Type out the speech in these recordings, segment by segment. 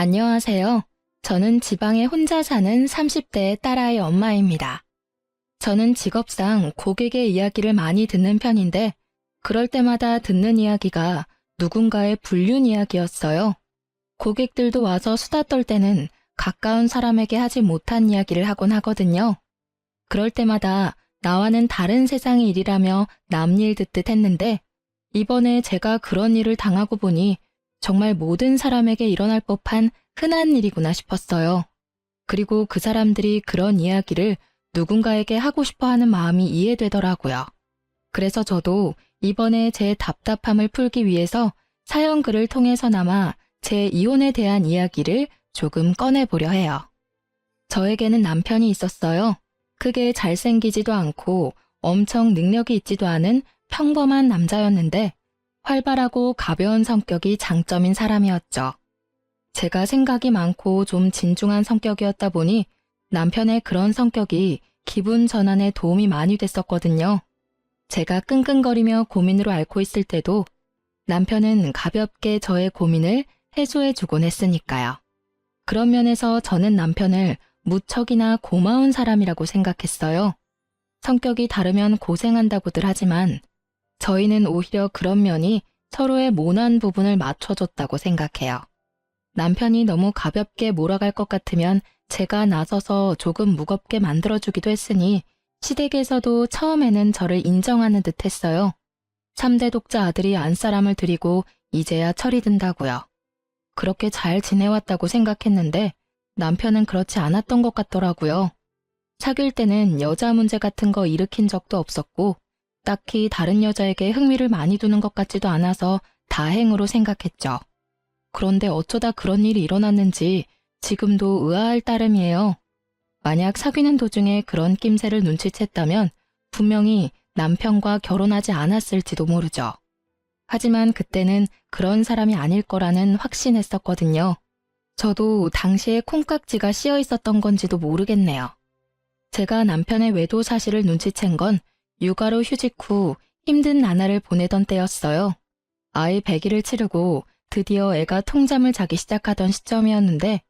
안녕하세요. 저는 지방에 혼자 사는 30대 딸아이 엄마입니다. 저는 직업상 고객의 이야기를 많이 듣는 편인데, 그럴 때마다 듣는 이야기가 누군가의 불륜 이야기였어요. 고객들도 와서 수다 떨 때는 가까운 사람에게 하지 못한 이야기를 하곤 하거든요. 그럴 때마다 나와는 다른 세상의 일이라며 남 일 듣듯 했는데, 이번에 제가 그런 일을 당하고 보니 정말 모든 사람에게 일어날 법한 흔한 일이구나 싶었어요. 그리고 그 사람들이 그런 이야기를 누군가에게 하고 싶어 하는 마음이 이해되더라고요. 그래서 저도 이번에 제 답답함을 풀기 위해서 사연글을 통해서나마 제 이혼에 대한 이야기를 조금 꺼내보려 해요. 저에게는 남편이 있었어요. 크게 잘생기지도 않고 엄청 능력이 있지도 않은 평범한 남자였는데 활발하고 가벼운 성격이 장점인 사람이었죠. 제가 생각이 많고 좀 진중한 성격이었다 보니 남편의 그런 성격이 기분 전환에 도움이 많이 됐었거든요. 제가 끙끙거리며 고민으로 앓고 있을 때도 남편은 가볍게 저의 고민을 해소해주곤 했으니까요. 그런 면에서 저는 남편을 무척이나 고마운 사람이라고 생각했어요. 성격이 다르면 고생한다고들 하지만 저희는 오히려 그런 면이 서로의 모난 부분을 맞춰줬다고 생각해요. 남편이 너무 가볍게 몰아갈 것 같으면 제가 나서서 조금 무겁게 만들어주기도 했으니 시댁에서도 처음에는 저를 인정하는 듯 했어요. 3대 독자 아들이 안사람을 들이고 이제야 철이 든다고요. 그렇게 잘 지내왔다고 생각했는데 남편은 그렇지 않았던 것 같더라고요. 사귈 때는 여자 문제 같은 거 일으킨 적도 없었고 딱히 다른 여자에게 흥미를 많이 두는 것 같지도 않아서 다행으로 생각했죠. 그런데 어쩌다 그런 일이 일어났는지 지금도 의아할 따름이에요. 만약 사귀는 도중에 그런 낌새를 눈치챘다면 분명히 남편과 결혼하지 않았을지도 모르죠. 하지만 그때는 그런 사람이 아닐 거라는 확신했었거든요. 저도 당시에 콩깍지가 씌어 있었던 건지도 모르겠네요. 제가 남편의 외도 사실을 눈치챈 건 육아로 휴직 후 힘든 나날을 보내던 때였어요. 아이 100일을 치르고 드디어 애가 통잠을 자기 시작하던 시점이었는데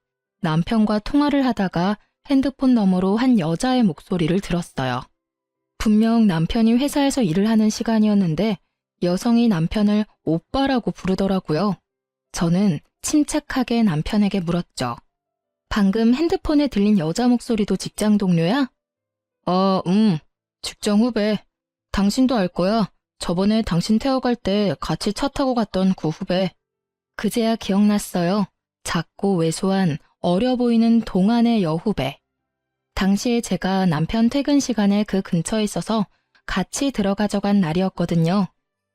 남편과 통화를 하다가 핸드폰 너머로 한 여자의 목소리를 들었어요. 분명 남편이 회사에서 일을 하는 시간이었는데 여성이 남편을 오빠라고 부르더라고요. 저는 침착하게 남편에게 물었죠. 방금 핸드폰에 들린 여자 목소리도 직장 동료야? 직장 후배. 당신도 알 거야. 저번에 당신 태워갈 때 같이 차 타고 갔던 그 후배. 그제야 기억났어요. 작고 왜소한 어려 보이는 동안의 여후배. 당시에 제가 남편 퇴근 시간에 그 근처에 있어서 같이 들어가져간 날이었거든요.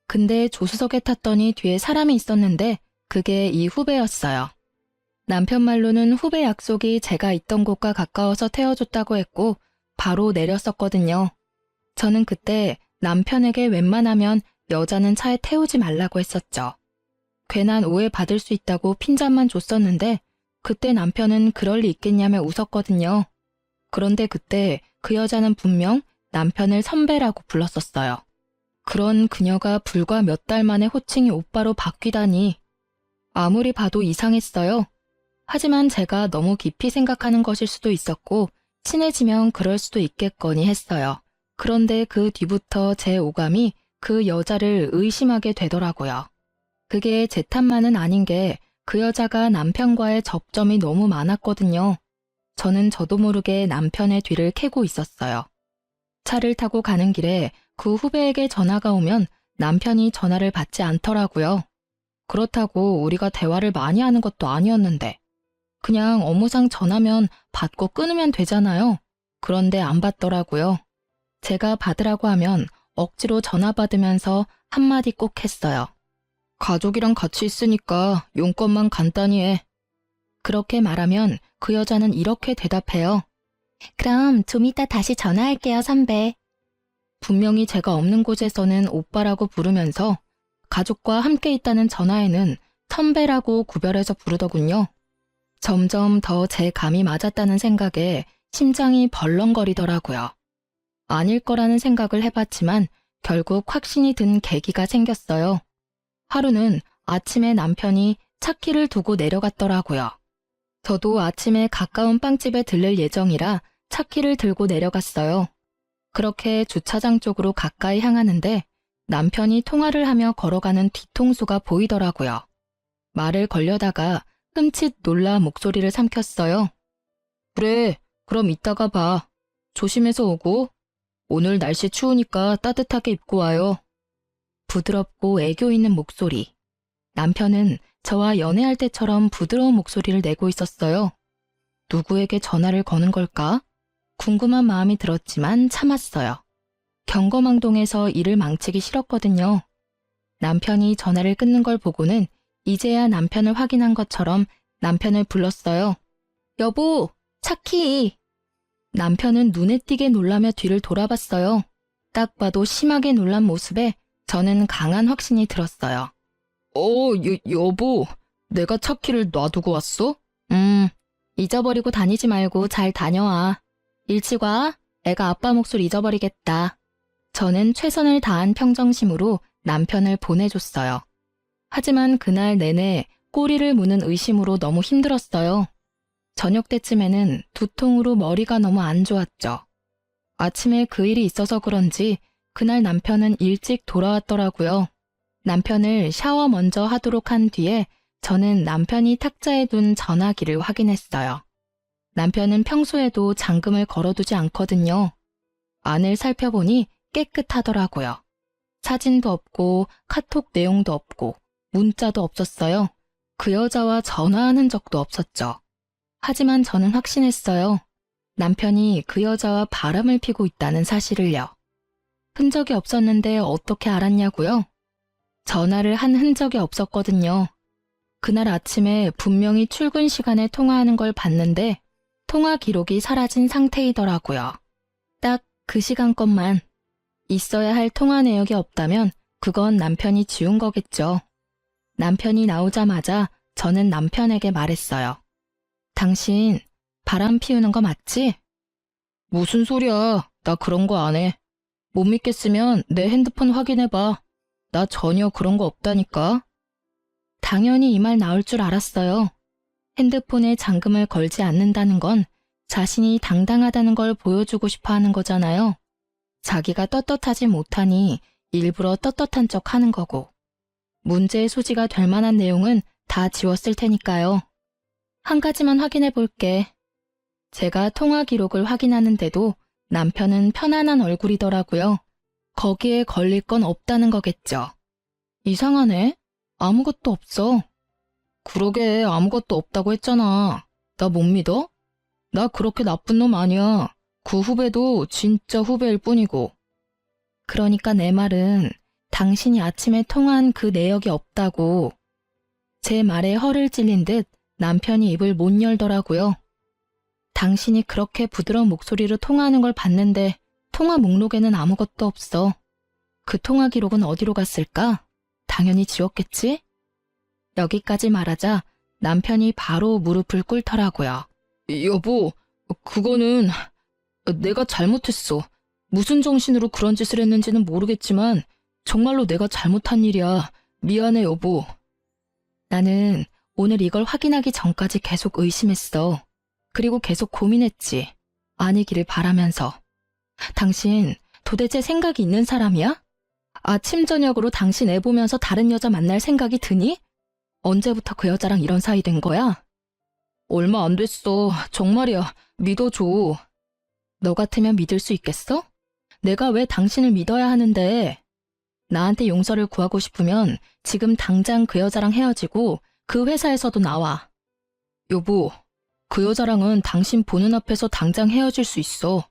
근데 조수석에 탔더니 뒤에 사람이 있었는데 그게 이 후배였어요. 남편 말로는 후배 약속이 제가 있던 곳과 가까워서 태워줬다고 했고 바로 내렸었거든요. 저는 그때 남편에게 웬만하면 여자는 차에 태우지 말라고 했었죠. 괜한 오해 받을 수 있다고 핀잔만 줬었는데 그때 남편은 그럴 리 있겠냐며 웃었거든요. 그런데 그때 그 여자는 분명 남편을 선배라고 불렀었어요. 그런 그녀가 불과 몇 달 만에 호칭이 오빠로 바뀌다니 아무리 봐도 이상했어요. 하지만 제가 너무 깊이 생각하는 것일 수도 있었고 친해지면 그럴 수도 있겠거니 했어요. 그런데 그 뒤부터 제 오감이 그 여자를 의심하게 되더라고요. 그게 제 탓만은 아닌 게 그 여자가 남편과의 접점이 너무 많았거든요. 저는 저도 모르게 남편의 뒤를 캐고 있었어요. 차를 타고 가는 길에 그 후배에게 전화가 오면 남편이 전화를 받지 않더라고요. 그렇다고 우리가 대화를 많이 하는 것도 아니었는데 그냥 업무상 전화면 받고 끊으면 되잖아요. 그런데 안 받더라고요. 제가 받으라고 하면 억지로 전화 받으면서 한마디 꼭 했어요. 가족이랑 같이 있으니까 용건만 간단히 해. 그렇게 말하면 그 여자는 이렇게 대답해요. 그럼 좀 이따 다시 전화할게요, 선배. 분명히 제가 없는 곳에서는 오빠라고 부르면서 가족과 함께 있다는 전화에는 선배라고 구별해서 부르더군요. 점점 더 제 감이 맞았다는 생각에 심장이 벌렁거리더라고요. 아닐 거라는 생각을 해봤지만 결국 확신이 든 계기가 생겼어요. 하루는 아침에 남편이 차키를 두고 내려갔더라고요. 저도 아침에 가까운 빵집에 들릴 예정이라 차키를 들고 내려갔어요. 그렇게 주차장 쪽으로 가까이 향하는데 남편이 통화를 하며 걸어가는 뒤통수가 보이더라고요. 말을 걸려다가 흠칫 놀라 목소리를 삼켰어요. 그래, 그럼 이따가 봐. 조심해서 오고. 오늘 날씨 추우니까 따뜻하게 입고 와요. 부드럽고 애교 있는 목소리. 남편은 저와 연애할 때처럼 부드러운 목소리를 내고 있었어요. 누구에게 전화를 거는 걸까? 궁금한 마음이 들었지만 참았어요. 경거망동해서 일을 망치기 싫었거든요. 남편이 전화를 끊는 걸 보고는 이제야 남편을 확인한 것처럼 남편을 불렀어요. 여보, 차키! 남편은 눈에 띄게 놀라며 뒤를 돌아봤어요. 딱 봐도 심하게 놀란 모습에 저는 강한 확신이 들었어요. 여보, 내가 차키를 놔두고 왔어? 잊어버리고 다니지 말고 잘 다녀와. 일찍 와. 애가 아빠 몫을 잊어버리겠다. 저는 최선을 다한 평정심으로 남편을 보내줬어요. 하지만 그날 내내 꼬리를 무는 의심으로 너무 힘들었어요. 저녁 때쯤에는 두통으로 머리가 너무 안 좋았죠. 아침에 그 일이 있어서 그런지 그날 남편은 일찍 돌아왔더라고요. 남편을 샤워 먼저 하도록 한 뒤에 저는 남편이 탁자에 둔 전화기를 확인했어요. 남편은 평소에도 잠금을 걸어두지 않거든요. 안을 살펴보니 깨끗하더라고요. 사진도 없고 카톡 내용도 없고 문자도 없었어요. 그 여자와 전화하는 적도 없었죠. 하지만 저는 확신했어요. 남편이 그 여자와 바람을 피고 있다는 사실을요. 흔적이 없었는데 어떻게 알았냐고요? 전화를 한 흔적이 없었거든요. 그날 아침에 분명히 출근 시간에 통화하는 걸 봤는데 통화 기록이 사라진 상태이더라고요. 딱 그 시간 것만. 있어야 할 통화 내역이 없다면 그건 남편이 지운 거겠죠. 남편이 나오자마자 저는 남편에게 말했어요. 당신 바람 피우는 거 맞지? 무슨 소리야. 나 그런 거 안 해. 못 믿겠으면 내 핸드폰 확인해봐. 나 전혀 그런 거 없다니까. 당연히 이 말 나올 줄 알았어요. 핸드폰에 잠금을 걸지 않는다는 건 자신이 당당하다는 걸 보여주고 싶어 하는 거잖아요. 자기가 떳떳하지 못하니 일부러 떳떳한 척 하는 거고. 문제의 소지가 될 만한 내용은 다 지웠을 테니까요. 한 가지만 확인해 볼게. 제가 통화 기록을 확인하는데도 남편은 편안한 얼굴이더라고요. 거기에 걸릴 건 없다는 거겠죠. 이상하네. 아무것도 없어. 그러게 아무것도 없다고 했잖아. 나 못 믿어? 나 그렇게 나쁜 놈 아니야. 그 후배도 진짜 후배일 뿐이고. 그러니까 내 말은 당신이 아침에 통화한 그 내역이 없다고. 제 말에 허를 찔린 듯 남편이 입을 못 열더라고요. 당신이 그렇게 부드러운 목소리로 통화하는 걸 봤는데 통화 목록에는 아무것도 없어. 그 통화 기록은 어디로 갔을까? 당연히 지웠겠지? 여기까지 말하자 남편이 바로 무릎을 꿇더라고요. 여보, 그거는 내가 잘못했어. 무슨 정신으로 그런 짓을 했는지는 모르겠지만 정말로 내가 잘못한 일이야. 미안해, 여보. 나는 오늘 이걸 확인하기 전까지 계속 의심했어. 그리고 계속 고민했지. 아니기를 바라면서. 당신 도대체 생각이 있는 사람이야? 아침 저녁으로 당신 애 보면서 다른 여자 만날 생각이 드니? 언제부터 그 여자랑 이런 사이 된 거야? 얼마 안 됐어. 정말이야. 믿어줘. 너 같으면 믿을 수 있겠어? 내가 왜 당신을 믿어야 하는데? 나한테 용서를 구하고 싶으면 지금 당장 그 여자랑 헤어지고 그 회사에서도 나와. 여보, 그 여자랑은 당신 보는 앞에서 당장 헤어질 수 있어.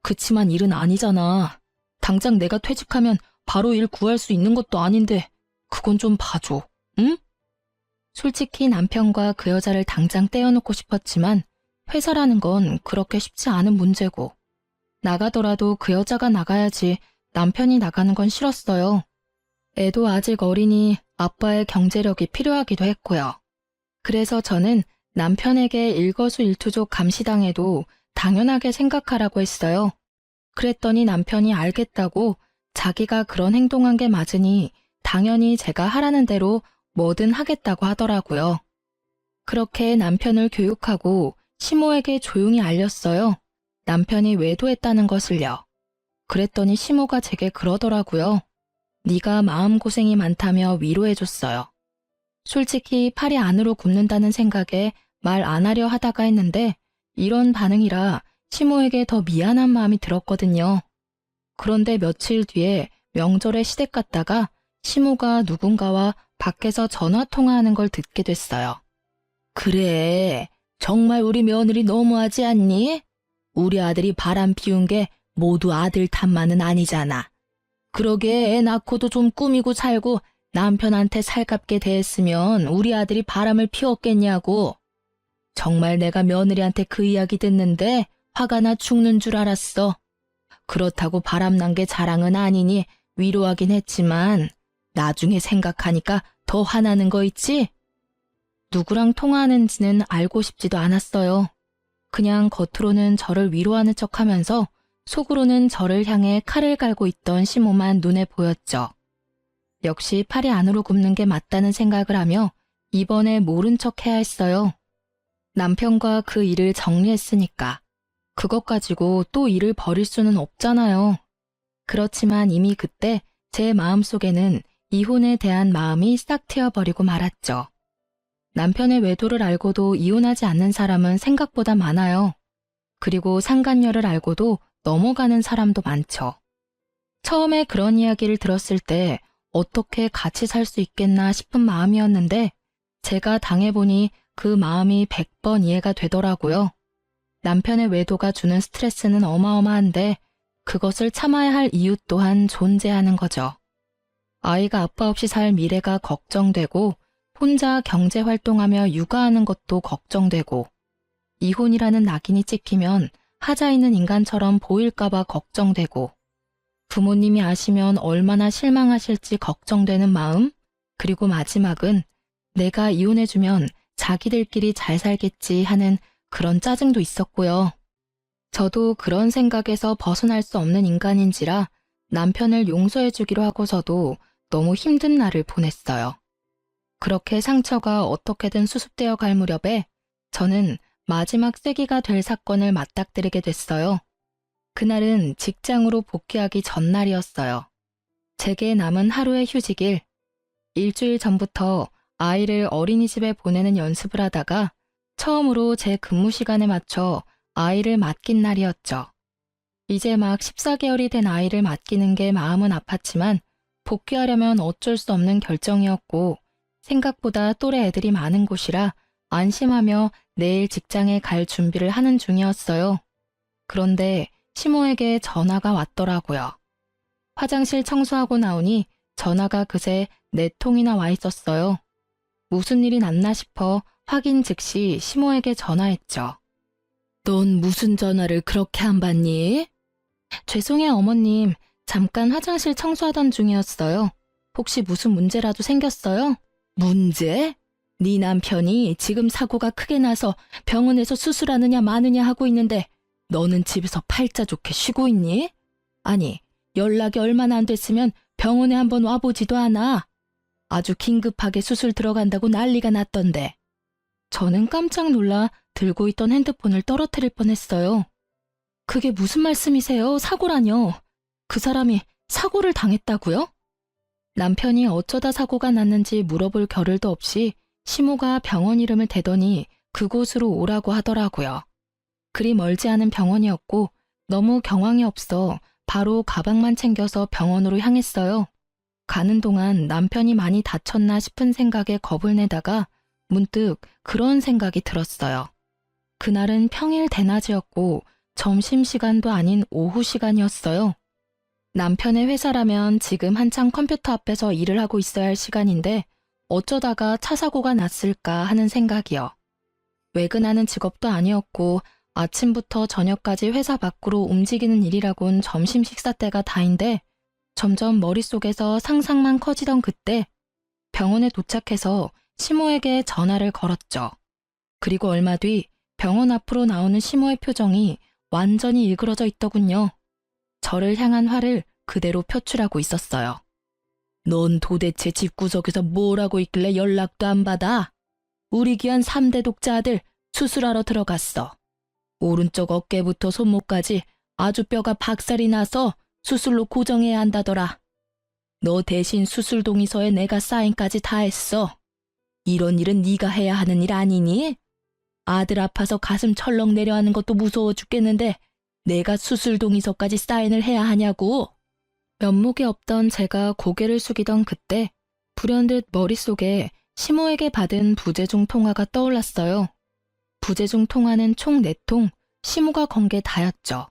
그치만 일은 아니잖아. 당장 내가 퇴직하면 바로 일 구할 수 있는 것도 아닌데 그건 좀 봐줘. 응? 솔직히 남편과 그 여자를 당장 떼어놓고 싶었지만 회사라는 건 그렇게 쉽지 않은 문제고 나가더라도 그 여자가 나가야지 남편이 나가는 건 싫었어요. 애도 아직 어리니 아빠의 경제력이 필요하기도 했고요. 그래서 저는 남편에게 일거수일투족 감시당해도 당연하게 생각하라고 했어요. 그랬더니 남편이 알겠다고 자기가 그런 행동한 게 맞으니 당연히 제가 하라는 대로 뭐든 하겠다고 하더라고요. 그렇게 남편을 교육하고 시모에게 조용히 알렸어요. 남편이 외도했다는 것을요. 그랬더니 시모가 제게 그러더라고요. 네가 마음고생이 많다며 위로해줬어요. 솔직히 팔이 안으로 굽는다는 생각에 말 안 하려 하다가 했는데 이런 반응이라 시모에게 더 미안한 마음이 들었거든요. 그런데 며칠 뒤에 명절에 시댁 갔다가 시모가 누군가와 밖에서 전화 통화하는 걸 듣게 됐어요. 그래, 정말 우리 며느리 너무하지 않니? 우리 아들이 바람 피운 게 모두 아들 탓만은 아니잖아. 그러게 애 낳고도 좀 꾸미고 살고 남편한테 살갑게 대했으면 우리 아들이 바람을 피웠겠냐고. 정말 내가 며느리한테 그 이야기 듣는데 화가 나 죽는 줄 알았어. 그렇다고 바람난 게 자랑은 아니니 위로하긴 했지만 나중에 생각하니까 더 화나는 거 있지? 누구랑 통화하는지는 알고 싶지도 않았어요. 그냥 겉으로는 저를 위로하는 척하면서 속으로는 저를 향해 칼을 갈고 있던 시모만 눈에 보였죠. 역시 팔이 안으로 굽는 게 맞다는 생각을 하며 이번에 모른 척 해야 했어요. 남편과 그 일을 정리했으니까. 그것 가지고 또 일을 벌일 수는 없잖아요. 그렇지만 이미 그때 제 마음속에는 이혼에 대한 마음이 싹 트여버리고 말았죠. 남편의 외도를 알고도 이혼하지 않는 사람은 생각보다 많아요. 그리고 상간녀를 알고도 넘어가는 사람도 많죠. 처음에 그런 이야기를 들었을 때 어떻게 같이 살 수 있겠나 싶은 마음이었는데 제가 당해보니 그 마음이 100번 이해가 되더라고요. 남편의 외도가 주는 스트레스는 어마어마한데 그것을 참아야 할 이유 또한 존재하는 거죠. 아이가 아빠 없이 살 미래가 걱정되고 혼자 경제활동하며 육아하는 것도 걱정되고 이혼이라는 낙인이 찍히면 하자 있는 인간처럼 보일까봐 걱정되고 부모님이 아시면 얼마나 실망하실지 걱정되는 마음, 그리고 마지막은 내가 이혼해주면 자기들끼리 잘 살겠지 하는 그런 짜증도 있었고요. 저도 그런 생각에서 벗어날 수 없는 인간인지라 남편을 용서해주기로 하고서도 너무 힘든 날을 보냈어요. 그렇게 상처가 어떻게든 수습되어 갈 무렵에 저는 마지막 쐐기가 될 사건을 맞닥뜨리게 됐어요. 그날은 직장으로 복귀하기 전날이었어요. 제게 남은 하루의 휴직일. 일주일 전부터 아이를 어린이집에 보내는 연습을 하다가 처음으로 제 근무 시간에 맞춰 아이를 맡긴 날이었죠. 이제 막 14개월이 된 아이를 맡기는 게 마음은 아팠지만 복귀하려면 어쩔 수 없는 결정이었고 생각보다 또래 애들이 많은 곳이라 안심하며 내일 직장에 갈 준비를 하는 중이었어요. 그런데 시모에게 전화가 왔더라고요. 화장실 청소하고 나오니 전화가 그새 4통이나 와 있었어요. 무슨 일이 났나 싶어 확인 즉시 시모에게 전화했죠. 넌 무슨 전화를 그렇게 안 받니? 죄송해요, 어머님. 잠깐 화장실 청소하던 중이었어요. 혹시 무슨 문제라도 생겼어요? 문제? 네 남편이 지금 사고가 크게 나서 병원에서 수술하느냐 마느냐 하고 있는데 너는 집에서 팔자 좋게 쉬고 있니? 아니, 연락이 얼마나 안 됐으면 병원에 한번 와보지도 않아. 아주 긴급하게 수술 들어간다고 난리가 났던데. 저는 깜짝 놀라 들고 있던 핸드폰을 떨어뜨릴 뻔했어요. 그게 무슨 말씀이세요? 사고라뇨. 그 사람이 사고를 당했다고요? 남편이 어쩌다 사고가 났는지 물어볼 겨를도 없이 시모가 병원 이름을 대더니 그곳으로 오라고 하더라고요. 그리 멀지 않은 병원이었고 너무 경황이 없어 바로 가방만 챙겨서 병원으로 향했어요. 가는 동안 남편이 많이 다쳤나 싶은 생각에 겁을 내다가 문득 그런 생각이 들었어요. 그날은 평일 대낮이었고 점심시간도 아닌 오후 시간이었어요. 남편의 회사라면 지금 한창 컴퓨터 앞에서 일을 하고 있어야 할 시간인데 어쩌다가 차 사고가 났을까 하는 생각이요. 외근하는 직업도 아니었고 아침부터 저녁까지 회사 밖으로 움직이는 일이라곤 점심 식사 때가 다인데 점점 머릿속에서 상상만 커지던 그때 병원에 도착해서 시모에게 전화를 걸었죠. 그리고 얼마 뒤 병원 앞으로 나오는 시모의 표정이 완전히 일그러져 있더군요. 저를 향한 화를 그대로 표출하고 있었어요. 넌 도대체 집구석에서 뭘 하고 있길래 연락도 안 받아? 우리 귀한 3대 독자 아들 수술하러 들어갔어. 오른쪽 어깨부터 손목까지 아주 뼈가 박살이 나서 수술로 고정해야 한다더라. 너 대신 수술 동의서에 내가 사인까지 다 했어. 이런 일은 네가 해야 하는 일 아니니? 아들 아파서 가슴 철렁 내려하는 것도 무서워 죽겠는데 내가 수술 동의서까지 사인을 해야 하냐고. 면목이 없던 제가 고개를 숙이던 그때 불현듯 머릿속에 시모에게 받은 부재중 통화가 떠올랐어요. 부재중 통화는 총 4통, 시모가 건 게 다였죠.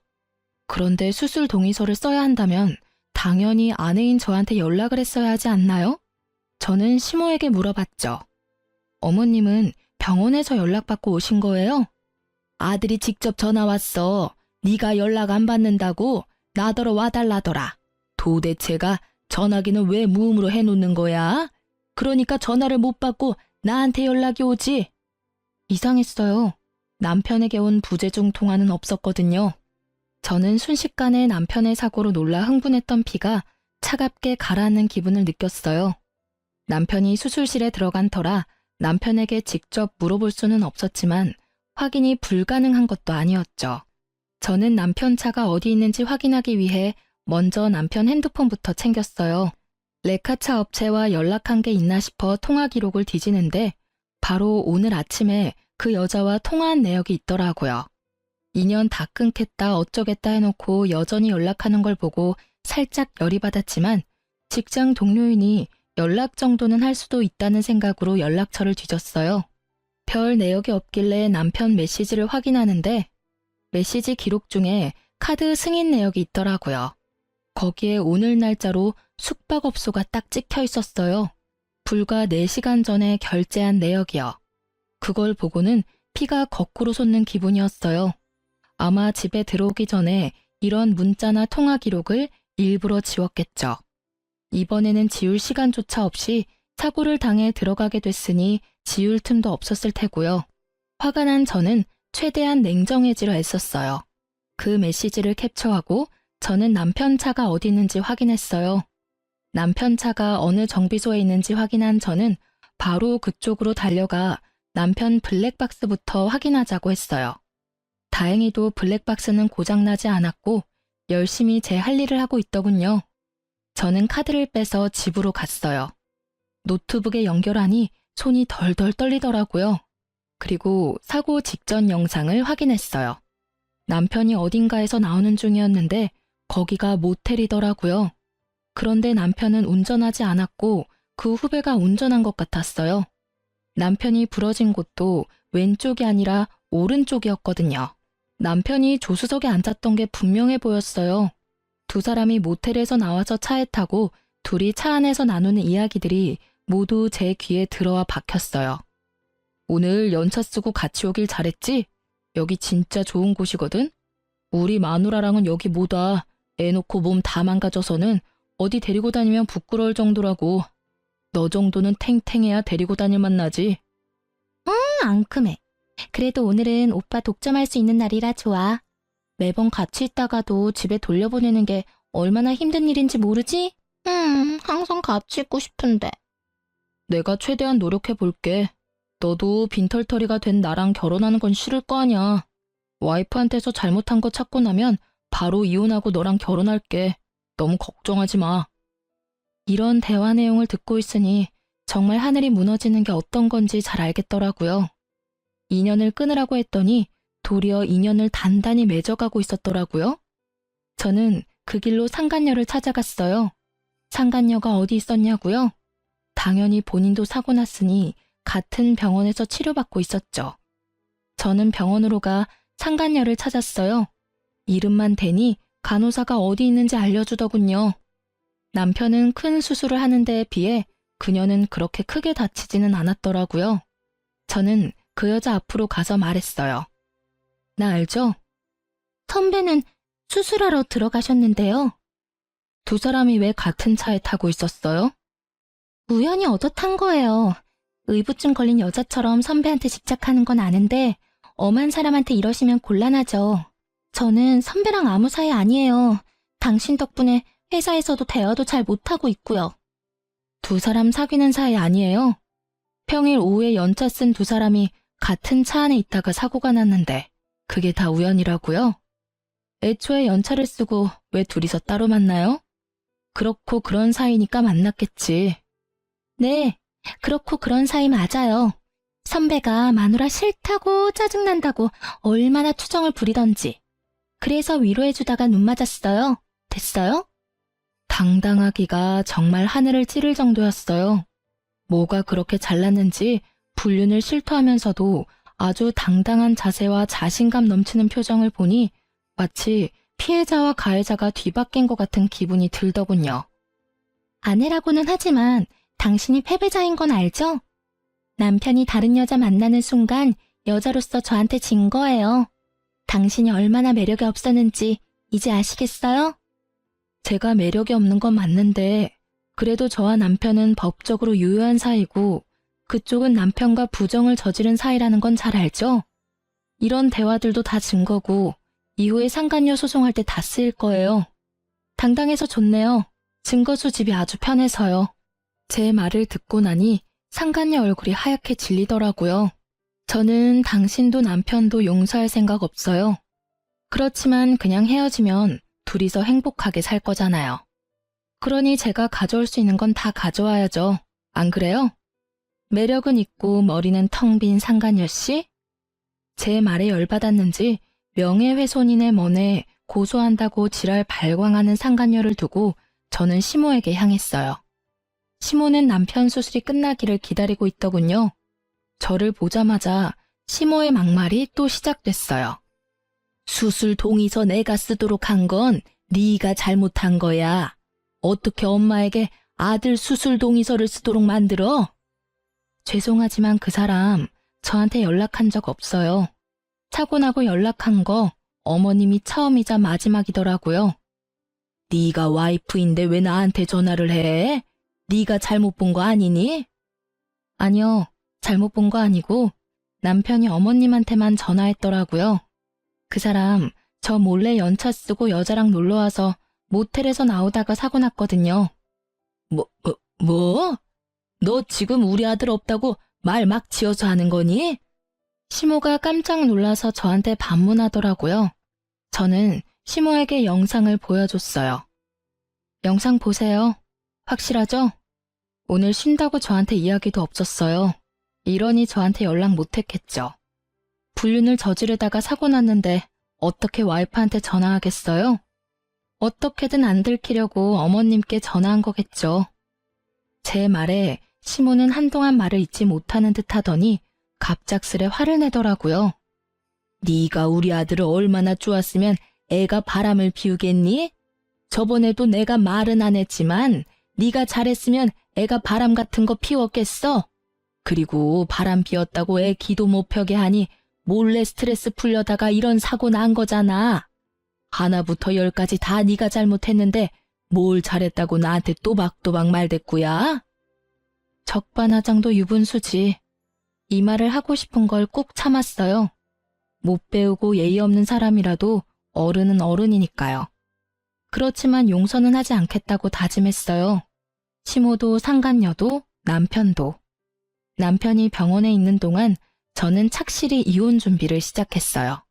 그런데 수술 동의서를 써야 한다면 당연히 아내인 저한테 연락을 했어야 하지 않나요? 저는 시모에게 물어봤죠. 어머님은 병원에서 연락받고 오신 거예요? 아들이 직접 전화 왔어. 네가 연락 안 받는다고 나더러 와달라더라. 도대체가 전화기는 왜 무음으로 해놓는 거야? 그러니까 전화를 못 받고 나한테 연락이 오지. 이상했어요. 남편에게 온 부재중 통화는 없었거든요. 저는 순식간에 남편의 사고로 놀라 흥분했던 피가 차갑게 가라앉는 기분을 느꼈어요. 남편이 수술실에 들어간 터라 남편에게 직접 물어볼 수는 없었지만 확인이 불가능한 것도 아니었죠. 저는 남편 차가 어디 있는지 확인하기 위해 먼저 남편 핸드폰부터 챙겼어요. 레카차 업체와 연락한 게 있나 싶어 통화 기록을 뒤지는데 바로 오늘 아침에 그 여자와 통화한 내역이 있더라고요. 인연 다 끊겠다 어쩌겠다 해놓고 여전히 연락하는 걸 보고 살짝 열이 받았지만 직장 동료이니 연락 정도는 할 수도 있다는 생각으로 연락처를 뒤졌어요. 별 내역이 없길래 남편 메시지를 확인하는데 메시지 기록 중에 카드 승인 내역이 있더라고요. 거기에 오늘 날짜로 숙박업소가 딱 찍혀 있었어요. 불과 4시간 전에 결제한 내역이요. 그걸 보고는 피가 거꾸로 솟는 기분이었어요. 아마 집에 들어오기 전에 이런 문자나 통화 기록을 일부러 지웠겠죠. 이번에는 지울 시간조차 없이 사고를 당해 들어가게 됐으니 지울 틈도 없었을 테고요. 화가 난 저는 최대한 냉정해지려 애썼어요. 그 메시지를 캡처하고 저는 남편 차가 어디 있는지 확인했어요. 남편 차가 어느 정비소에 있는지 확인한 저는 바로 그쪽으로 달려가 남편 블랙박스부터 확인하자고 했어요. 다행히도 블랙박스는 고장나지 않았고 열심히 제 할 일을 하고 있더군요. 저는 카드를 빼서 집으로 갔어요. 노트북에 연결하니 손이 덜덜 떨리더라고요. 그리고 사고 직전 영상을 확인했어요. 남편이 어딘가에서 나오는 중이었는데 거기가 모텔이더라고요. 그런데 남편은 운전하지 않았고 그 후배가 운전한 것 같았어요. 남편이 부러진 곳도 왼쪽이 아니라 오른쪽이었거든요. 남편이 조수석에 앉았던 게 분명해 보였어요. 두 사람이 모텔에서 나와서 차에 타고 둘이 차 안에서 나누는 이야기들이 모두 제 귀에 들어와 박혔어요. 오늘 연차 쓰고 같이 오길 잘했지? 여기 진짜 좋은 곳이거든? 우리 마누라랑은 여기 못 와. 애 놓고 몸 다 망가져서는 어디 데리고 다니면 부끄러울 정도라고. 너 정도는 탱탱해야 데리고 다닐 만나지. 앙큼해. 그래도 오늘은 오빠 독점할 수 있는 날이라 좋아. 매번 같이 있다가도 집에 돌려보내는 게 얼마나 힘든 일인지 모르지? 항상 같이 있고 싶은데. 내가 최대한 노력해 볼게. 너도 빈털터리가 된 나랑 결혼하는 건 싫을 거 아냐. 와이프한테서 잘못한 거 찾고 나면 바로 이혼하고 너랑 결혼할게. 너무 걱정하지 마. 이런 대화 내용을 듣고 있으니 정말 하늘이 무너지는 게 어떤 건지 잘 알겠더라고요. 인연을 끊으라고 했더니 도리어 인연을 단단히 맺어가고 있었더라고요. 저는 그 길로 상간녀를 찾아갔어요. 상간녀가 어디 있었냐고요? 당연히 본인도 사고 났으니 같은 병원에서 치료받고 있었죠. 저는 병원으로 가 상간녀를 찾았어요. 이름만 대니 간호사가 어디 있는지 알려주더군요. 남편은 큰 수술을 하는 데에 비해 그녀는 그렇게 크게 다치지는 않았더라고요. 저는 그 여자 앞으로 가서 말했어요. 나 알죠? 선배는 수술하러 들어가셨는데요. 두 사람이 왜 같은 차에 타고 있었어요? 우연히 얻어 탄 거예요. 의부증 걸린 여자처럼 선배한테 집착하는 건 아는데 엄한 사람한테 이러시면 곤란하죠. 저는 선배랑 아무 사이 아니에요. 당신 덕분에 회사에서도 대화도 잘 못하고 있고요. 두 사람 사귀는 사이 아니에요? 평일 오후에 연차 쓴 두 사람이 같은 차 안에 있다가 사고가 났는데 그게 다 우연이라고요? 애초에 연차를 쓰고 왜 둘이서 따로 만나요? 그렇고 그런 사이니까 만났겠지. 네, 그렇고 그런 사이 맞아요. 선배가 마누라 싫다고 짜증난다고 얼마나 투정을 부리던지. 그래서 위로해주다가 눈 맞았어요. 됐어요? 당당하기가 정말 하늘을 찌를 정도였어요. 뭐가 그렇게 잘났는지 불륜을 실토하면서도 아주 당당한 자세와 자신감 넘치는 표정을 보니 마치 피해자와 가해자가 뒤바뀐 것 같은 기분이 들더군요. 아내라고는 하지만 당신이 패배자인 건 알죠? 남편이 다른 여자 만나는 순간 여자로서 저한테 진 거예요. 당신이 얼마나 매력이 없었는지 이제 아시겠어요? 제가 매력이 없는 건 맞는데 그래도 저와 남편은 법적으로 유효한 사이고 그쪽은 남편과 부정을 저지른 사이라는 건 잘 알죠? 이런 대화들도 다 증거고 이후에 상간녀 소송할 때 다 쓰일 거예요. 당당해서 좋네요. 증거 수집이 아주 편해서요. 제 말을 듣고 나니 상간녀 얼굴이 하얗게 질리더라고요. 저는 당신도 남편도 용서할 생각 없어요. 그렇지만 그냥 헤어지면 둘이서 행복하게 살 거잖아요. 그러니 제가 가져올 수 있는 건 다 가져와야죠. 안 그래요? 매력은 있고 머리는 텅 빈 상간녀 씨? 제 말에 열받았는지 명예훼손인의 먼에 고소한다고 지랄 발광하는 상간녀를 두고 저는 시모에게 향했어요. 시모는 남편 수술이 끝나기를 기다리고 있더군요. 저를 보자마자 시모의 막말이 또 시작됐어요. 수술 동의서 내가 쓰도록 한 건 네가 잘못한 거야. 어떻게 엄마에게 아들 수술 동의서를 쓰도록 만들어? 죄송하지만 그 사람 저한테 연락한 적 없어요. 사고 나고 연락한 거 어머님이 처음이자 마지막이더라고요. 네가 와이프인데 왜 나한테 전화를 해? 네가 잘못 본 거 아니니? 아니요, 잘못 본 거 아니고 남편이 어머님한테만 전화했더라고요. 그 사람 저 몰래 연차 쓰고 여자랑 놀러와서 모텔에서 나오다가 사고 났거든요. 뭐? 너 지금 우리 아들 없다고 말 막 지어서 하는 거니? 시모가 깜짝 놀라서 저한테 반문하더라고요. 저는 시모에게 영상을 보여줬어요. 영상 보세요. 확실하죠? 오늘 쉰다고 저한테 이야기도 없었어요. 이러니 저한테 연락 못했겠죠. 불륜을 저지르다가 사고 났는데 어떻게 와이프한테 전화하겠어요? 어떻게든 안 들키려고 어머님께 전화한 거겠죠. 제 말에 시모는 한동안 말을 잊지 못하는 듯 하더니 갑작스레 화를 내더라고요. 네가 우리 아들을 얼마나 좋았으면 애가 바람을 피우겠니? 저번에도 내가 말은 안 했지만 네가 잘했으면 애가 바람 같은 거 피웠겠어? 그리고 바람 피웠다고 애 기도 못 펴게 하니 몰래 스트레스 풀려다가 이런 사고 난 거잖아. 하나부터 열까지 다 네가 잘못했는데 뭘 잘했다고 나한테 또박또박 말댔구야? 적반하장도 유분수지. 이 말을 하고 싶은 걸 꾹 참았어요. 못 배우고 예의 없는 사람이라도 어른은 어른이니까요. 그렇지만 용서는 하지 않겠다고 다짐했어요. 시모도 상간녀도 남편도. 남편이 병원에 있는 동안 저는 착실히 이혼 준비를 시작했어요.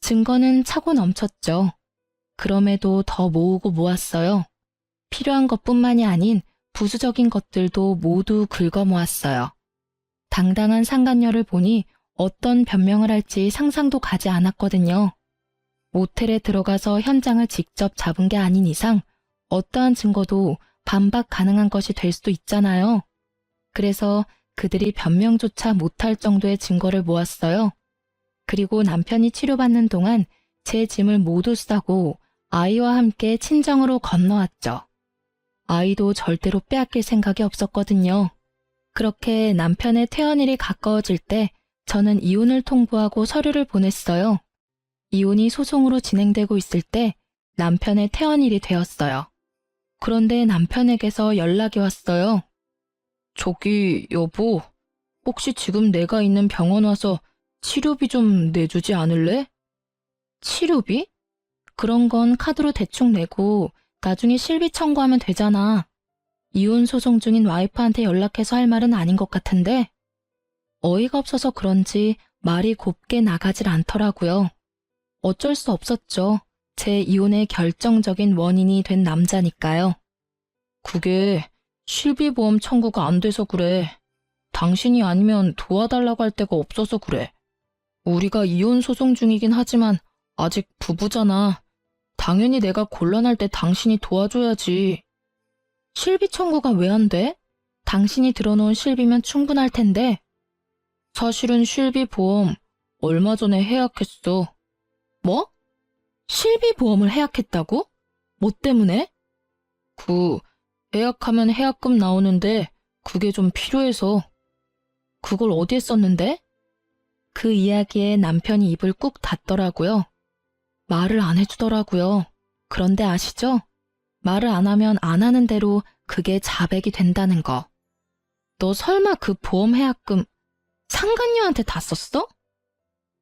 증거는 차고 넘쳤죠. 그럼에도 더 모으고 모았어요. 필요한 것뿐만이 아닌 부수적인 것들도 모두 긁어 모았어요. 당당한 상간녀를 보니 어떤 변명을 할지 상상도 가지 않았거든요. 모텔에 들어가서 현장을 직접 잡은 게 아닌 이상 어떠한 증거도 반박 가능한 것이 될 수도 있잖아요. 그래서 그들이 변명조차 못할 정도의 증거를 모았어요. 그리고 남편이 치료받는 동안 제 짐을 모두 싸고 아이와 함께 친정으로 건너왔죠. 아이도 절대로 빼앗길 생각이 없었거든요. 그렇게 남편의 퇴원일이 가까워질 때 저는 이혼을 통보하고 서류를 보냈어요. 이혼이 소송으로 진행되고 있을 때 남편의 퇴원일이 되었어요. 그런데 남편에게서 연락이 왔어요. 저기 여보, 혹시 지금 내가 있는 병원 와서 치료비 좀 내주지 않을래? 치료비? 그런 건 카드로 대충 내고 나중에 실비 청구하면 되잖아. 이혼 소송 중인 와이프한테 연락해서 할 말은 아닌 것 같은데? 어이가 없어서 그런지 말이 곱게 나가질 않더라고요. 어쩔 수 없었죠. 제 이혼의 결정적인 원인이 된 남자니까요. 그게 실비보험 청구가 안 돼서 그래. 당신이 아니면 도와달라고 할 데가 없어서 그래. 우리가 이혼 소송 중이긴 하지만 아직 부부잖아. 당연히 내가 곤란할 때 당신이 도와줘야지. 실비 청구가 왜 안 돼? 당신이 들어놓은 실비면 충분할 텐데. 사실은 실비 보험 얼마 전에 해약했어. 뭐? 실비 보험을 해약했다고? 뭐 때문에? 해약하면 해약금 나오는데 그게 좀 필요해서. 그걸 어디에 썼는데? 그 이야기에 남편이 입을 꾹 닫더라고요. 말을 안 해주더라고요. 그런데 아시죠? 말을 안 하면 안 하는 대로 그게 자백이 된다는 거. 너 설마 그 보험 해약금 상간녀한테 다 썼어?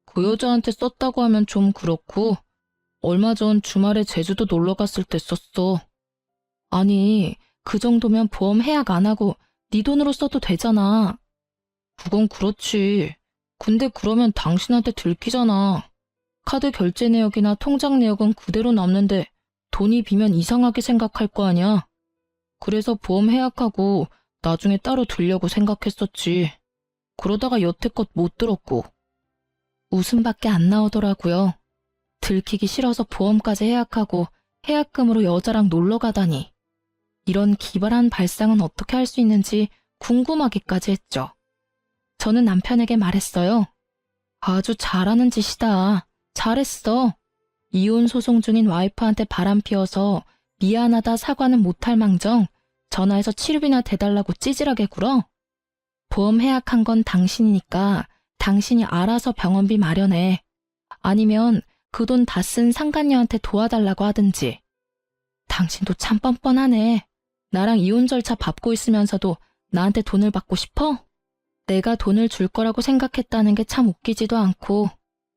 그 여자한테 썼다고 하면 좀 그렇고 얼마 전 주말에 제주도 놀러 갔을 때 썼어. 아니, 그 정도면 보험 해약 안 하고 네 돈으로 써도 되잖아. 그건 그렇지. 근데 그러면 당신한테 들키잖아. 카드 결제 내역이나 통장 내역은 그대로 남는데 돈이 비면 이상하게 생각할 거 아니야. 그래서 보험 해약하고 나중에 따로 들려고 생각했었지. 그러다가 여태껏 못 들었고. 웃음밖에 안 나오더라고요. 들키기 싫어서 보험까지 해약하고 해약금으로 여자랑 놀러 가다니. 이런 기발한 발상은 어떻게 할 수 있는지 궁금하기까지 했죠. 저는 남편에게 말했어요. 아주 잘하는 짓이다. 잘했어. 이혼 소송 중인 와이프한테 바람 피워서 미안하다 사과는 못할 망정 전화해서 치료비나 대달라고 찌질하게 굴어? 보험 해약한 건 당신이니까 당신이 알아서 병원비 마련해. 아니면 그 돈 다 쓴 상간녀한테 도와달라고 하든지. 당신도 참 뻔뻔하네. 나랑 이혼 절차 밟고 있으면서도 나한테 돈을 받고 싶어? 내가 돈을 줄 거라고 생각했다는 게 참 웃기지도 않고.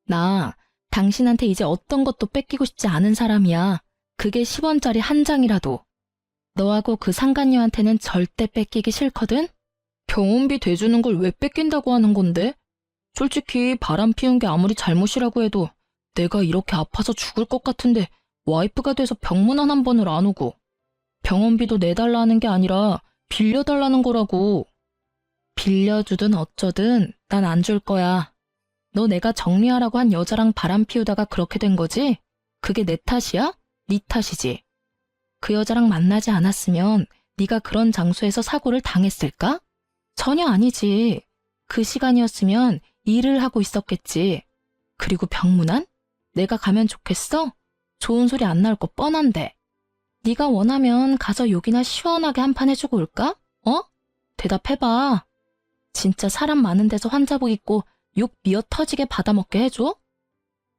나 당신한테 이제 어떤 것도 뺏기고 싶지 않은 사람이야. 그게 10원짜리 한 장이라도. 너하고 그 상간녀한테는 절대 뺏기기 싫거든? 병원비 대주는 걸 왜 뺏긴다고 하는 건데? 솔직히 바람 피운 게 아무리 잘못이라고 해도 내가 이렇게 아파서 죽을 것 같은데 와이프가 돼서 병문안 한 번을 안 오고 병원비도 내달라는 게 아니라 빌려달라는 거라고. 빌려주든 어쩌든 난 안 줄 거야. 너 내가 정리하라고 한 여자랑 바람 피우다가 그렇게 된 거지? 그게 내 탓이야? 네 탓이지. 그 여자랑 만나지 않았으면 네가 그런 장소에서 사고를 당했을까? 전혀 아니지. 그 시간이었으면 일을 하고 있었겠지. 그리고 병문안? 내가 가면 좋겠어? 좋은 소리 안 나올 거 뻔한데. 네가 원하면 가서 욕이나 시원하게 한 판 해주고 올까? 어? 대답해봐. 진짜 사람 많은 데서 환자복 입고 욕 미어 터지게 받아먹게 해줘?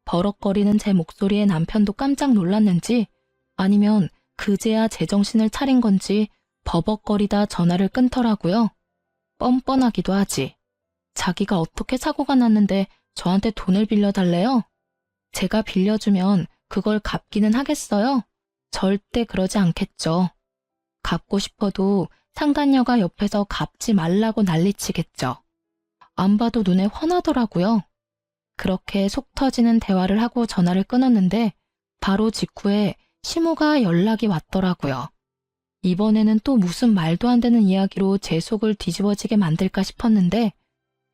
버럭거리는 제 목소리에 남편도 깜짝 놀랐는지 아니면 그제야 제정신을 차린 건지 버벅거리다 전화를 끊더라고요. 뻔뻔하기도 하지. 자기가 어떻게 사고가 났는데 저한테 돈을 빌려달래요? 제가 빌려주면 그걸 갚기는 하겠어요? 절대 그러지 않겠죠. 갚고 싶어도 상간녀가 옆에서 갚지 말라고 난리치겠죠. 안 봐도 눈에 훤하더라고요. 그렇게 속 터지는 대화를 하고 전화를 끊었는데 바로 직후에 시모가 연락이 왔더라고요. 이번에는 또 무슨 말도 안 되는 이야기로 제 속을 뒤집어지게 만들까 싶었는데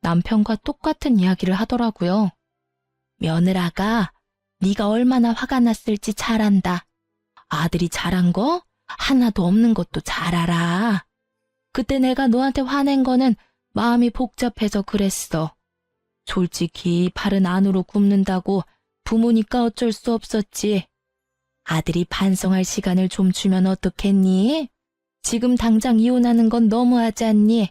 남편과 똑같은 이야기를 하더라고요. 며느라가 네가 얼마나 화가 났을지 잘 안다. 아들이 잘한 거 하나도 없는 것도 잘 알아. 그때 내가 너한테 화낸 거는 마음이 복잡해서 그랬어. 솔직히 발은 안으로 굽는다고 부모니까 어쩔 수 없었지. 아들이 반성할 시간을 좀 주면 어떻겠니? 지금 당장 이혼하는 건 너무하지 않니?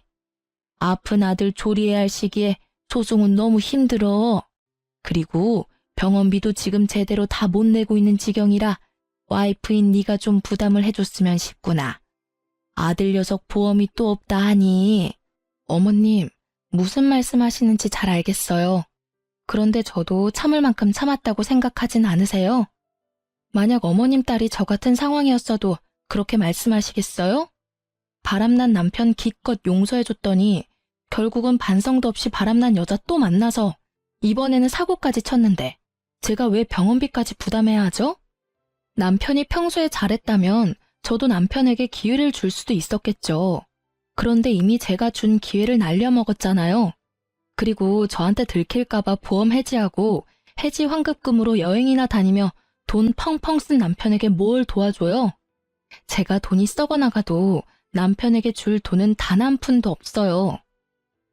아픈 아들 조리해야 할 시기에 소송은 너무 힘들어. 그리고 병원비도 지금 제대로 다 못 내고 있는 지경이라 와이프인 네가 좀 부담을 해줬으면 싶구나. 아들 녀석 보험이 또 없다 하니. 어머님, 무슨 말씀하시는지 잘 알겠어요. 그런데 저도 참을 만큼 참았다고 생각하진 않으세요? 만약 어머님 딸이 저 같은 상황이었어도 그렇게 말씀하시겠어요? 바람난 남편 기껏 용서해줬더니 결국은 반성도 없이 바람난 여자 또 만나서 이번에는 사고까지 쳤는데 제가 왜 병원비까지 부담해야 하죠? 남편이 평소에 잘했다면 저도 남편에게 기회를 줄 수도 있었겠죠. 그런데 이미 제가 준 기회를 날려먹었잖아요. 그리고 저한테 들킬까봐 보험 해지하고 해지 환급금으로 여행이나 다니며 돈 펑펑 쓴 남편에게 뭘 도와줘요? 제가 돈이 썩어나가도 남편에게 줄 돈은 단 한 푼도 없어요.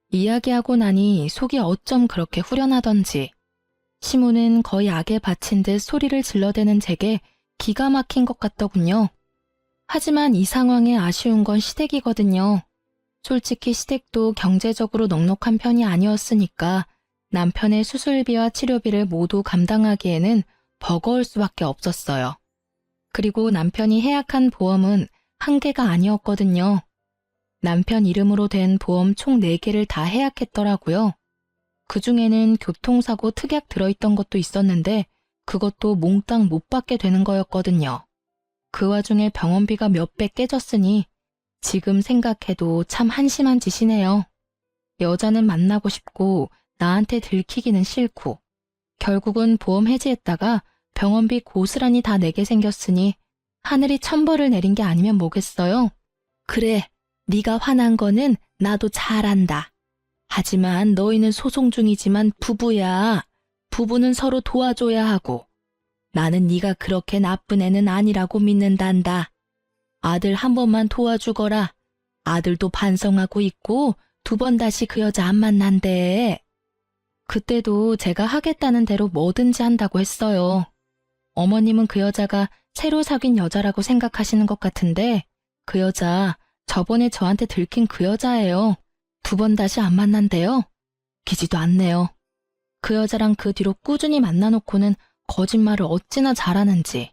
이야기하고 나니 속이 어쩜 그렇게 후련하던지. 시모는 거의 악에 바친 듯 소리를 질러대는 제게 기가 막힌 것 같더군요. 하지만 이 상황에 아쉬운 건 시댁이거든요. 솔직히 시댁도 경제적으로 넉넉한 편이 아니었으니까 남편의 수술비와 치료비를 모두 감당하기에는 버거울 수밖에 없었어요. 그리고 남편이 해약한 보험은 한 개가 아니었거든요. 남편 이름으로 된 보험 총 4개를 다 해약했더라고요. 그중에는 교통사고 특약 들어있던 것도 있었는데 그것도 몽땅 못 받게 되는 거였거든요. 그 와중에 병원비가 몇 배 깨졌으니 지금 생각해도 참 한심한 짓이네요. 여자는 만나고 싶고 나한테 들키기는 싫고 결국은 보험 해지했다가 병원비 고스란히 다 내게 생겼으니 하늘이 천벌을 내린 게 아니면 뭐겠어요? 그래, 네가 화난 거는 나도 잘 안다. 하지만 너희는 소송 중이지만 부부야. 부부는 서로 도와줘야 하고 나는 네가 그렇게 나쁜 애는 아니라고 믿는단다. 아들 한 번만 도와주거라. 아들도 반성하고 있고 2번 다시 그 여자 안 만난대. 그때도 제가 하겠다는 대로 뭐든지 한다고 했어요. 어머님은 그 여자가 새로 사귄 여자라고 생각하시는 것 같은데 그 여자 저번에 저한테 들킨 그 여자예요. 2번 다시 안 만난대요. 기지도 않네요. 그 여자랑 그 뒤로 꾸준히 만나놓고는 거짓말을 어찌나 잘하는지.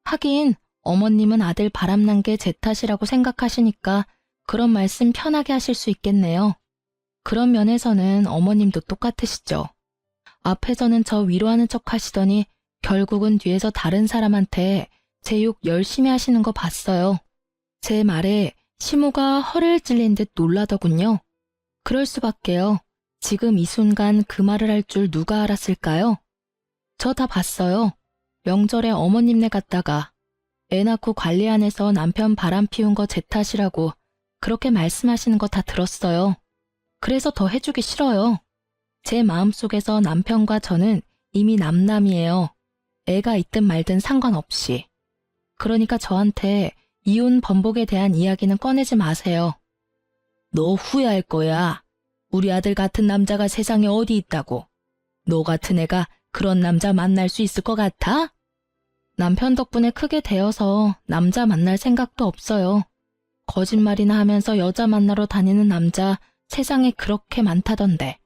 하긴 어머님은 아들 바람난 게 제 탓이라고 생각하시니까 그런 말씀 편하게 하실 수 있겠네요. 그런 면에서는 어머님도 똑같으시죠. 앞에서는 저 위로하는 척 하시더니 결국은 뒤에서 다른 사람한테 제 욕 열심히 하시는 거 봤어요. 제 말에 시모가 허를 찔린 듯 놀라더군요. 그럴 수밖에요. 지금 이 순간 그 말을 할 줄 누가 알았을까요? 저 다 봤어요. 명절에 어머님네 갔다가 애 낳고 관리 안 해서 남편 바람 피운 거 제 탓이라고 그렇게 말씀하시는 거 다 들었어요. 그래서 더 해주기 싫어요. 제 마음속에서 남편과 저는 이미 남남이에요. 애가 있든 말든 상관없이. 그러니까 저한테 이혼 번복에 대한 이야기는 꺼내지 마세요. 너 후회할 거야. 우리 아들 같은 남자가 세상에 어디 있다고. 너 같은 애가 그런 남자 만날 수 있을 것 같아? 남편 덕분에 크게 되어서 남자 만날 생각도 없어요. 거짓말이나 하면서 여자 만나러 다니는 남자 세상에 그렇게 많다던데.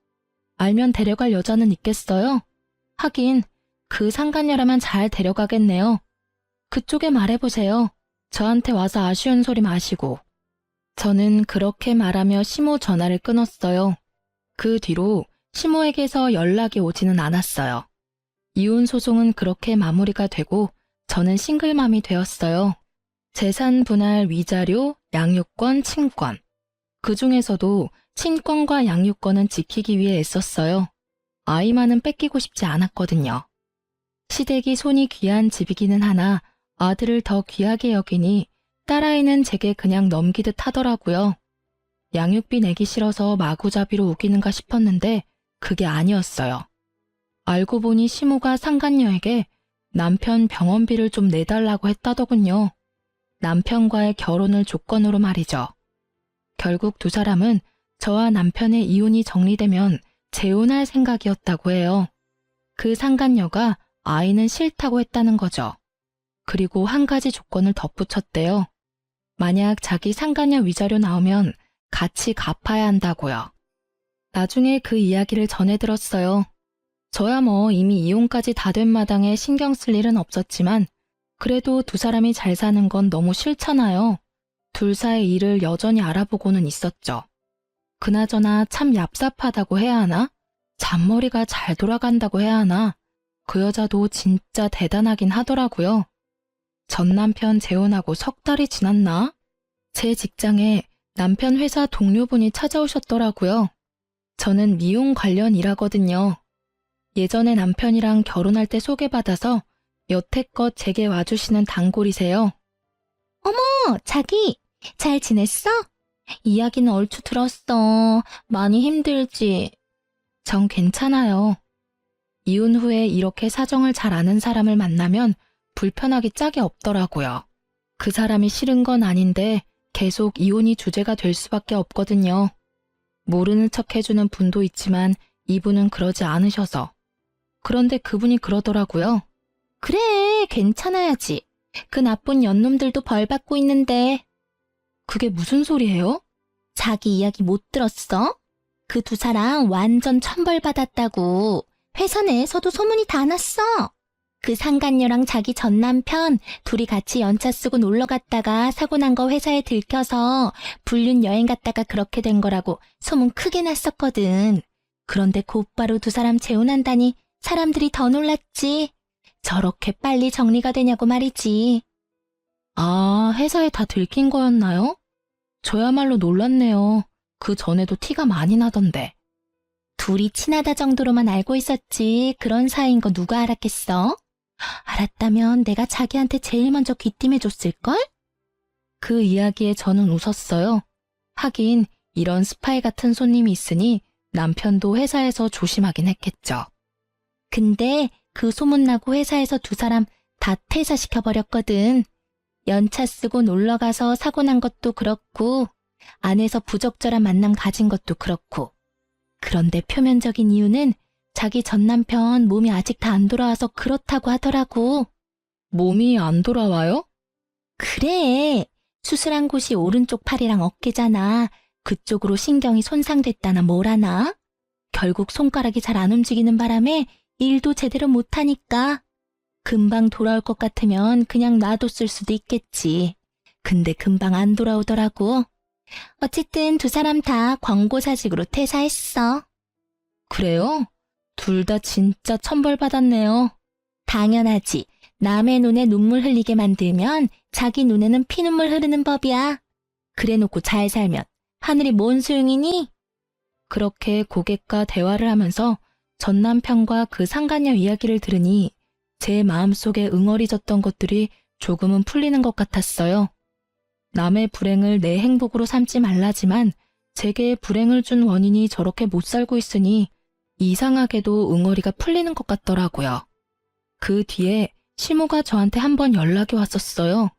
알면 데려갈 여자는 있겠어요? 하긴 그 상간녀라면 잘 데려가겠네요. 그쪽에 말해보세요. 저한테 와서 아쉬운 소리 마시고. 저는 그렇게 말하며 시모 전화를 끊었어요. 그 뒤로 시모에게서 연락이 오지는 않았어요. 이혼 소송은 그렇게 마무리가 되고 저는 싱글맘이 되었어요. 재산 분할 위자료, 양육권, 친권. 그 중에서도 친권과 양육권은 지키기 위해 애썼어요. 아이만은 뺏기고 싶지 않았거든요. 시댁이 손이 귀한 집이기는 하나 아들을 더 귀하게 여기니 딸아이는 제게 그냥 넘기듯 하더라고요. 양육비 내기 싫어서 마구잡이로 우기는가 싶었는데 그게 아니었어요. 알고 보니 시모가 상간녀에게 남편 병원비를 좀 내달라고 했다더군요. 남편과의 결혼을 조건으로 말이죠. 결국 두 사람은 저와 남편의 이혼이 정리되면 재혼할 생각이었다고 해요. 그 상간녀가 아이는 싫다고 했다는 거죠. 그리고 한 가지 조건을 덧붙였대요. 만약 자기 상간녀 위자료 나오면 같이 갚아야 한다고요. 나중에 그 이야기를 전해 들었어요. 저야 뭐 이미 이혼까지 다 된 마당에 신경 쓸 일은 없었지만 그래도 두 사람이 잘 사는 건 너무 싫잖아요. 둘 사이 일을 여전히 알아보고는 있었죠. 그나저나 참 얍삽하다고 해야 하나? 잔머리가 잘 돌아간다고 해야 하나? 그 여자도 진짜 대단하긴 하더라고요. 전 남편 재혼하고 석 달이 지났나? 제 직장에 남편 회사 동료분이 찾아오셨더라고요. 저는 미용 관련 일하거든요. 예전에 남편이랑 결혼할 때 소개받아서 여태껏 제게 와주시는 단골이세요. 자기, 잘 지냈어? 이야기는 얼추 들었어. 많이 힘들지? 전 괜찮아요. 이혼 후에 이렇게 사정을 잘 아는 사람을 만나면 불편하기 짝이 없더라고요. 그 사람이 싫은 건 아닌데 계속 이혼이 주제가 될 수밖에 없거든요. 모르는 척 해주는 분도 있지만 이분은 그러지 않으셔서. 그런데 그분이 그러더라고요. 그래, 괜찮아야지. 그 나쁜 연놈들도 벌 받고 있는데. 그게 무슨 소리예요? 자기 이야기 못 들었어? 그 두 사람 완전 천벌 받았다고. 회사 내에서도 소문이 다 났어. 그 상간녀랑 자기 전 남편 둘이 같이 연차 쓰고 놀러 갔다가 사고 난 거 회사에 들켜서 불륜 여행 갔다가 그렇게 된 거라고 소문 크게 났었거든. 그런데 곧바로 두 사람 재혼한다니 사람들이 더 놀랐지. 저렇게 빨리 정리가 되냐고 말이지. 아, 회사에 다 들킨 거였나요? 저야말로 놀랐네요. 그 전에도 티가 많이 나던데. 둘이 친하다 정도로만 알고 있었지 그런 사이인 거 누가 알았겠어? 알았다면 내가 자기한테 제일 먼저 귀띔해줬을걸? 그 이야기에 저는 웃었어요. 하긴 이런 스파이 같은 손님이 있으니 남편도 회사에서 조심하긴 했겠죠. 근데 그 소문나고 회사에서 두 사람 다 퇴사시켜버렸거든. 연차 쓰고 놀러가서 사고 난 것도 그렇고 안에서 부적절한 만남 가진 것도 그렇고. 그런데 표면적인 이유는 자기 전 남편 몸이 아직 다 안 돌아와서 그렇다고 하더라고. 몸이 안 돌아와요? 그래. 수술한 곳이 오른쪽 팔이랑 어깨잖아. 그쪽으로 신경이 손상됐다나 뭐라나. 결국 손가락이 잘 안 움직이는 바람에 일도 제대로 못하니까. 금방 돌아올 것 같으면 그냥 놔뒀을 수도 있겠지. 근데 금방 안 돌아오더라고. 어쨌든 두 사람 다 권고사직으로 퇴사했어. 그래요? 둘 다 진짜 천벌받았네요. 당연하지. 남의 눈에 눈물 흘리게 만들면 자기 눈에는 피눈물 흐르는 법이야. 그래놓고 잘 살면 하늘이 뭔 소용이니? 그렇게 고객과 대화를 하면서 전 남편과 그 상간녀 이야기를 들으니 제 마음속에 응어리졌던 것들이 조금은 풀리는 것 같았어요. 남의 불행을 내 행복으로 삼지 말라지만 제게 불행을 준 원인이 저렇게 못 살고 있으니 이상하게도 응어리가 풀리는 것 같더라고요. 그 뒤에 시모가 저한테 한번 연락이 왔었어요.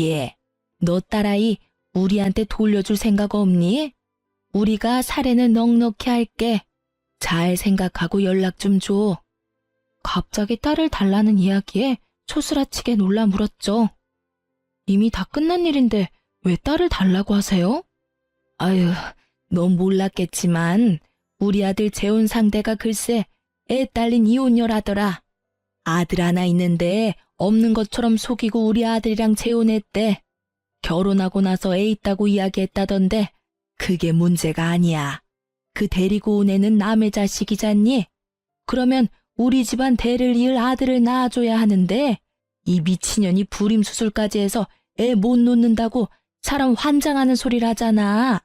예, 너 딸아이 우리한테 돌려줄 생각 없니? 우리가 사례는 넉넉히 할게. 잘 생각하고 연락 좀 줘. 갑자기 딸을 달라는 이야기에 초스라치게 놀라 물었죠. 이미 다 끝난 일인데 왜 딸을 달라고 하세요? 아유, 넌 몰랐겠지만 우리 아들 재혼 상대가 글쎄 애 딸린 이혼녀라더라. 아들 하나 있는데 없는 것처럼 속이고 우리 아들이랑 재혼했대. 결혼하고 나서 애 있다고 이야기했다던데 그게 문제가 아니야. 그 데리고 온 애는 남의 자식이잖니? 그러면 우리 집안 대를 이을 아들을 낳아줘야 하는데 이 미친년이 불임수술까지 해서 애 못 놓는다고 사람 환장하는 소리를 하잖아.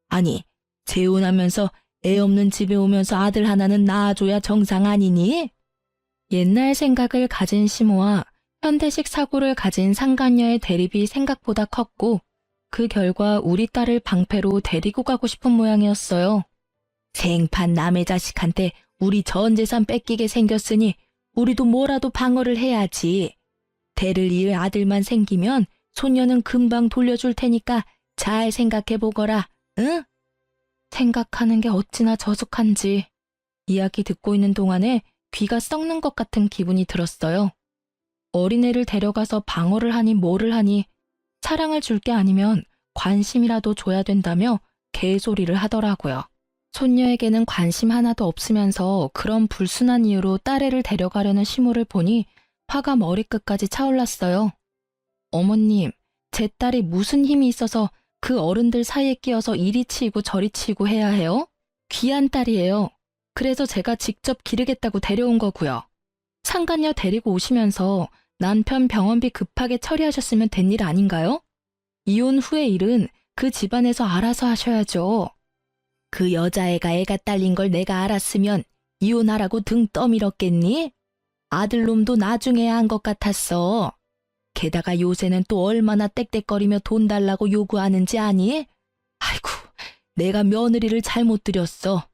아니, 재혼하면서 애 없는 집에 오면서 아들 하나는 낳아줘야 정상 아니니? 옛날 생각을 가진 시모와 현대식 사고를 가진 상간녀의 대립이 생각보다 컸고 그 결과 우리 딸을 방패로 데리고 가고 싶은 모양이었어요. 생판 남의 자식한테 우리 전 재산 뺏기게 생겼으니 우리도 뭐라도 방어를 해야지. 대를 이을 아들만 생기면 손녀는 금방 돌려줄 테니까 잘 생각해보거라, 응? 생각하는 게 어찌나 저속한지 이야기 듣고 있는 동안에 귀가 썩는 것 같은 기분이 들었어요. 어린애를 데려가서 방어를 하니 뭐를 하니 사랑을 줄 게 아니면 관심이라도 줘야 된다며 개소리를 하더라고요. 손녀에게는 관심 하나도 없으면서 그런 불순한 이유로 딸애를 데려가려는 시모를 보니 화가 머리끝까지 차올랐어요. 어머님, 제 딸이 무슨 힘이 있어서 그 어른들 사이에 끼어서 이리 치이고 저리 치이고 해야 해요? 귀한 딸이에요. 그래서 제가 직접 기르겠다고 데려온 거고요. 상간녀 데리고 오시면서 남편 병원비 급하게 처리하셨으면 된 일 아닌가요? 이혼 후의 일은 그 집안에서 알아서 하셔야죠. 그 여자애가 애가 딸린 걸 내가 알았으면 이혼하라고 등 떠밀었겠니? 아들놈도 나중에 한 것 같았어. 게다가 요새는 또 얼마나 떽떽거리며 돈 달라고 요구하는지 아니? 아이고, 내가 며느리를 잘못 들였어.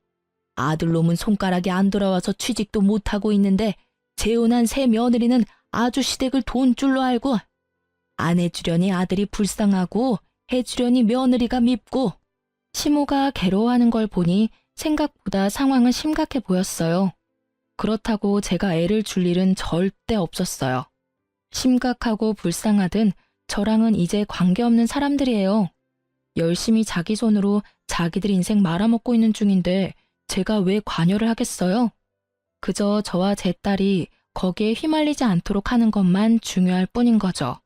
아들놈은 손가락이 안 돌아와서 취직도 못하고 있는데 재혼한 새 며느리는 아주 시댁을 돈줄로 알고 안 해주려니 아들이 불쌍하고 해주려니 며느리가 밉고. 시모가 괴로워하는 걸 보니 생각보다 상황은 심각해 보였어요. 그렇다고 제가 애를 줄 일은 절대 없었어요. 심각하고 불쌍하든 저랑은 이제 관계없는 사람들이에요. 열심히 자기 손으로 자기들 인생 말아먹고 있는 중인데 제가 왜 관여를 하겠어요? 그저 저와 제 딸이 거기에 휘말리지 않도록 하는 것만 중요할 뿐인 거죠.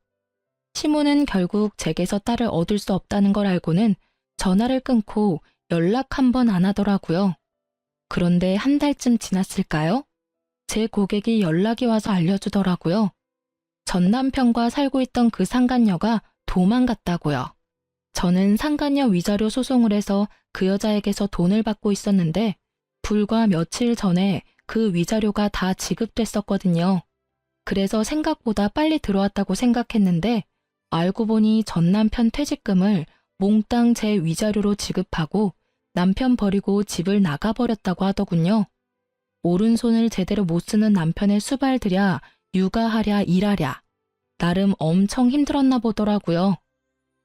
시모는 결국 제게서 딸을 얻을 수 없다는 걸 알고는 전화를 끊고 연락 한 번 안 하더라고요. 그런데 한 달쯤 지났을까요? 제 고객이 연락이 와서 알려주더라고요. 전 남편과 살고 있던 그 상간녀가 도망갔다고요. 저는 상간녀 위자료 소송을 해서 그 여자에게서 돈을 받고 있었는데 불과 며칠 전에 그 위자료가 다 지급됐었거든요. 그래서 생각보다 빨리 들어왔다고 생각했는데 알고 보니 전 남편 퇴직금을 몽땅 제 위자료로 지급하고 남편 버리고 집을 나가버렸다고 하더군요. 오른손을 제대로 못 쓰는 남편의 수발들야 육아하랴 일하랴 나름 엄청 힘들었나 보더라고요.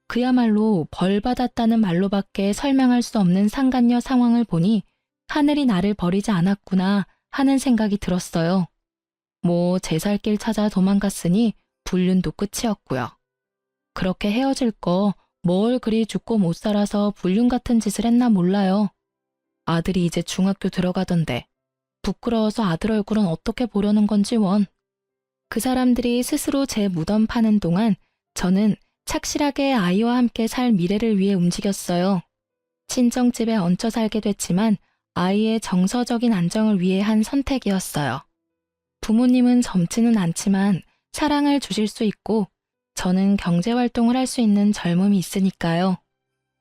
그야말로 벌 받았다는 말로밖에 설명할 수 없는 상간녀 상황을 보니 하늘이 나를 버리지 않았구나 하는 생각이 들었어요. 뭐 제 살 길 찾아 도망갔으니 불륜도 끝이었고요. 그렇게 헤어질 거 뭘 그리 죽고 못 살아서 불륜 같은 짓을 했나 몰라요. 아들이 이제 중학교 들어가던데 부끄러워서 아들 얼굴은 어떻게 보려는 건지 원. 그 사람들이 스스로 제 무덤 파는 동안 저는 착실하게 아이와 함께 살 미래를 위해 움직였어요. 친정집에 얹혀 살게 됐지만 아이의 정서적인 안정을 위해 한 선택이었어요. 부모님은 젊지는 않지만 사랑을 주실 수 있고 저는 경제활동을 할 수 있는 젊음이 있으니까요.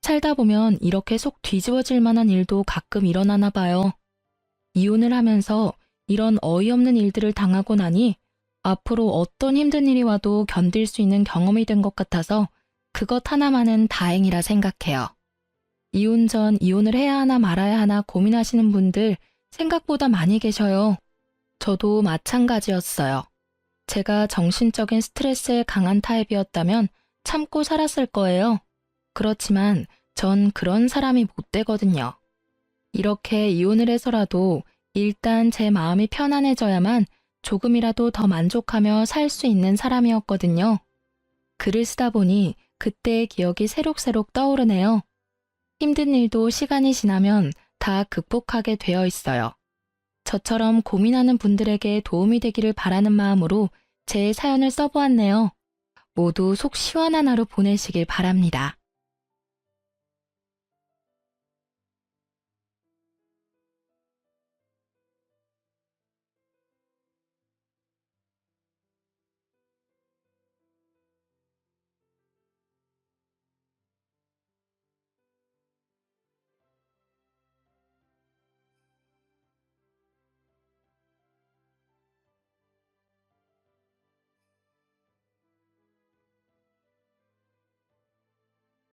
살다 보면 이렇게 속 뒤집어질 만한 일도 가끔 일어나나 봐요. 이혼을 하면서 이런 어이없는 일들을 당하고 나니 앞으로 어떤 힘든 일이 와도 견딜 수 있는 경험이 된 것 같아서 그것 하나만은 다행이라 생각해요. 이혼 전 이혼을 해야 하나 말아야 하나 고민하시는 분들 생각보다 많이 계셔요. 저도 마찬가지였어요. 제가 정신적인 스트레스에 강한 타입이었다면 참고 살았을 거예요. 그렇지만 전 그런 사람이 못 되거든요. 이렇게 이혼을 해서라도 일단 제 마음이 편안해져야만 조금이라도 더 만족하며 살 수 있는 사람이었거든요. 글을 쓰다 보니 그때의 기억이 새록새록 떠오르네요. 힘든 일도 시간이 지나면 다 극복하게 되어 있어요. 저처럼 고민하는 분들에게 도움이 되기를 바라는 마음으로 제 사연을 써보았네요. 모두 속 시원한 하루 보내시길 바랍니다.